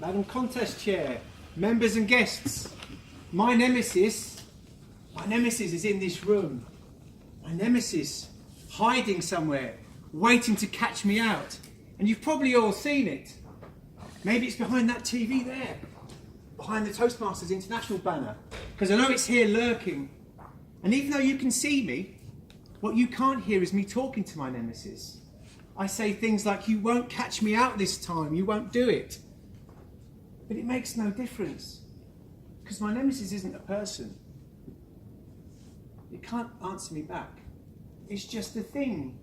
Madam Contest Chair, members and guests, my nemesis is in this room. My nemesis, hiding somewhere, waiting to catch me out. And you've probably all seen it. Maybe it's behind that TV there, behind the Toastmasters International banner, because I know it's here lurking. And even though you can see me, what you can't hear is me talking to my nemesis. I say things like, you won't catch me out this time, you won't do it. But it makes no difference, because my nemesis isn't a person. It can't answer me back. It's just a thing,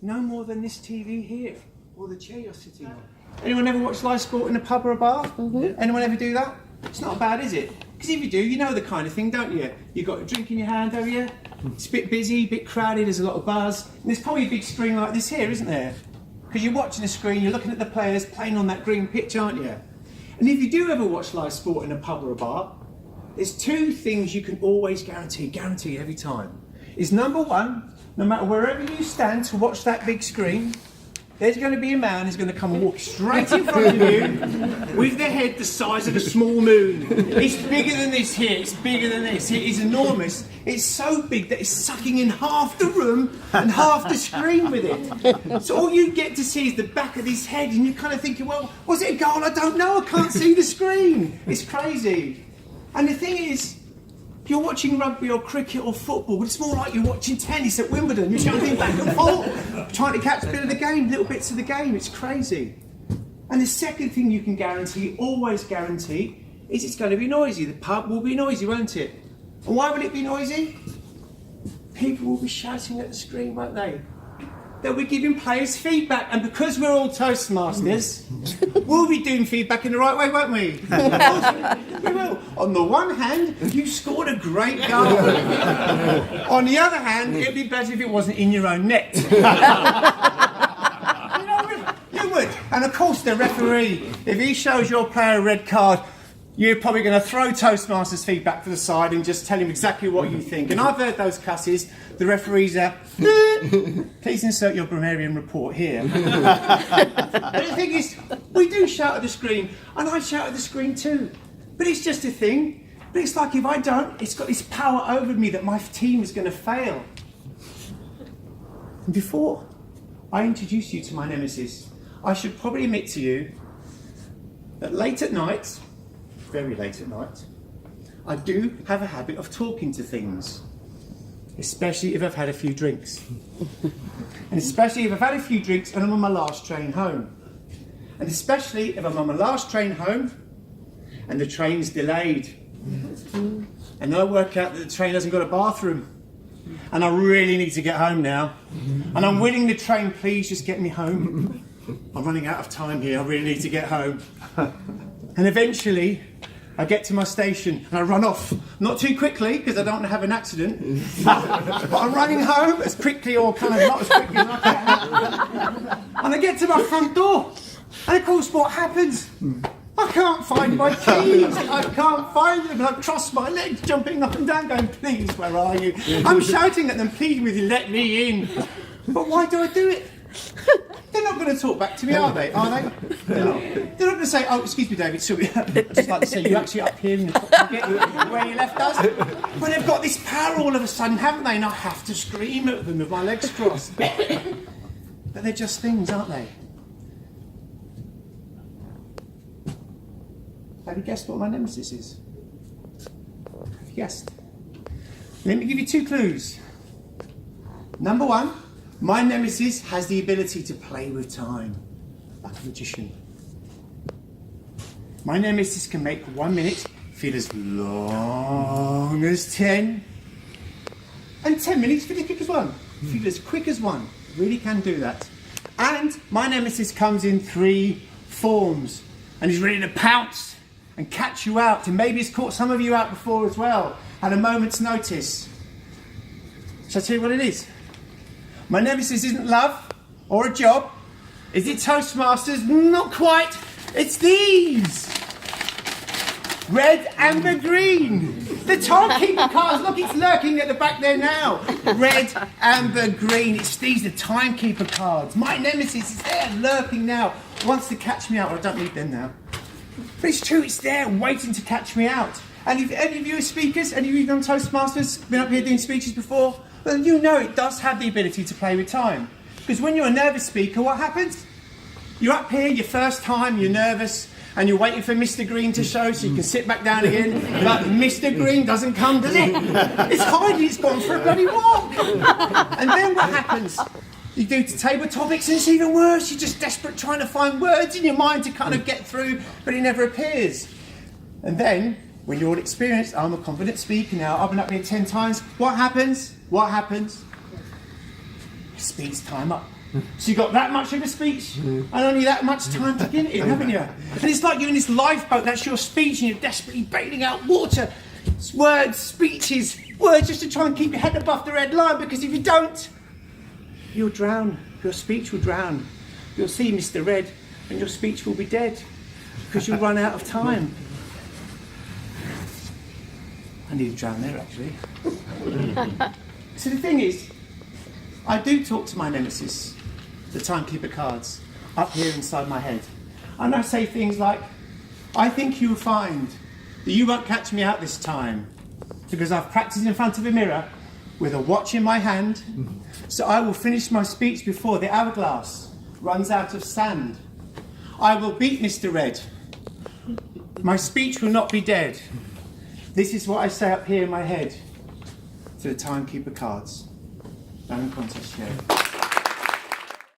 no more than this TV here, or the chair you're sitting on. Anyone ever watch live sport in a pub or a bar? Mm-hmm. Anyone ever do that? It's not bad, is it? Because if you do, you know the kind of thing, don't you? You've got a drink in your hand, have you? It's a bit busy, a bit crowded, there's a lot of buzz. And there's probably a big screen like this here, isn't there? Because you're watching a screen, you're looking at the players playing on that green pitch, aren't you? And if you do ever watch live sport in a pub or a bar, there's two things you can always guarantee every time. Is number one, no matter wherever you stand to watch that big screen, there's going to be a man who's going to come and walk straight in front of you with the head the size of a small moon. It's bigger than this here, it's bigger than this. It is enormous. It's so big that it's sucking in half the room and half the screen with it. So all you get to see is the back of his head, and you're kind of thinking, well, was it a goal? I don't know, I can't see the screen. It's crazy. And the thing is, you're watching rugby or cricket or football, but it's more like you're watching tennis at Wimbledon. You're jumping back and forth, trying to catch a bit of the game, little bits of the game. It's crazy. And the second thing you can guarantee, always guarantee, is it's going to be noisy. The pub will be noisy, won't it? And why will it be noisy? People will be shouting at the screen, won't they? They'll be giving players feedback, and because we're all Toastmasters, we'll be doing feedback in the right way, won't we? We will. On the one hand, you scored a great goal. On the other hand, it'd be better if it wasn't in your own net. You would. And of course, the referee, if he shows your player a red card, you're probably going to throw Toastmasters feedback to the side and just tell him exactly what you think. And I've heard those cusses. The referees are, please insert your grammarian report here. But the thing is, we do shout at the screen, and I shout at the screen too. But it's just a thing. But it's like if I don't, it's got this power over me that my team is going to fail. And before I introduce you to my nemesis, I should probably admit to you that late at night, very late at night, I do have a habit of talking to things, especially if I've had a few drinks. And especially if I've had a few drinks and I'm on my last train home. And especially if I'm on my last train home and the train's delayed. And I work out that the train hasn't got a bathroom. And I really need to get home now. And I'm willing the train, please just get me home. I'm running out of time here, I really need to get home. And eventually, I get to my station and I run off. Not too quickly, because I don't want to have an accident. But I'm running home as quickly, or kind of not as quickly as I can. And I get to my front door. And of course, what happens? I can't find my keys. I can't find them. And I cross my legs, jumping up and down, going, please, where are you? I'm shouting at them, please, will you let me in? But why do I do it? They're not going to talk back to me, are they? Are they? They're not. They're not going to say, oh, excuse me, David, so I'd just like to say you're actually up here in the top pocket where you left us. But they've got this power all of a sudden, haven't they? And I have to scream at them with my legs crossed. But they're just things, aren't they? Have you guessed what my nemesis is? Have you guessed? Let me give you two clues. Number one, my nemesis has the ability to play with time, like a magician. My nemesis can make 1 minute feel as long as 10, and 10 minutes feel as quick as 1. Feel as quick as 1. Really can do that. And my nemesis comes in 3 forms, and he's ready to pounce and catch you out, and maybe he's caught some of you out before as well, at a moment's notice. Shall I tell you what it is? My nemesis isn't love or a job. Is it Toastmasters? Not quite. It's these. Red, amber, green. The timekeeper cards. Look, it's lurking at the back there now. Red, amber, green. It's these, the timekeeper cards. My nemesis is there, lurking now. Wants to catch me out. Well, I don't need them now. But it's true, it's there waiting to catch me out. And if any of you are speakers, any of you done Toastmasters, been up here doing speeches before, well, you know it does have the ability to play with time. Because when you're a nervous speaker, what happens? You're up here, your first time, you're nervous, and you're waiting for Mr. Green to show so you can sit back down again. But Mr. Green doesn't come, does it? It's hiding, it's gone for a bloody walk. And then what happens? You do table topics and it's even worse. You're just desperate trying to find words in your mind to kind of get through, but it never appears. And then, when you're all experienced, I'm a confident speaker now, I've been up here 10 times, what happens? What happens? Speech time up. So you've got that much of a speech and only that much time to get it in, haven't you? And it's like you're in this lifeboat, that's your speech, and you're desperately bailing out water. It's words, speeches, words just to try and keep your head above the red line, because if you don't, you'll drown. Your speech will drown. You'll see Mr. Red and your speech will be dead because you'll run out of time. I need to drown there, actually. So the thing is, I do talk to my nemesis, the timekeeper cards, up here inside my head. And I say things like, I think you'll find that you won't catch me out this time because I've practiced in front of a mirror with a watch in my hand, so I will finish my speech before the hourglass runs out of sand. I will beat Mr. Red. My speech will not be dead. This is what I say up here in my head to the timekeeper cards. Down in contest here.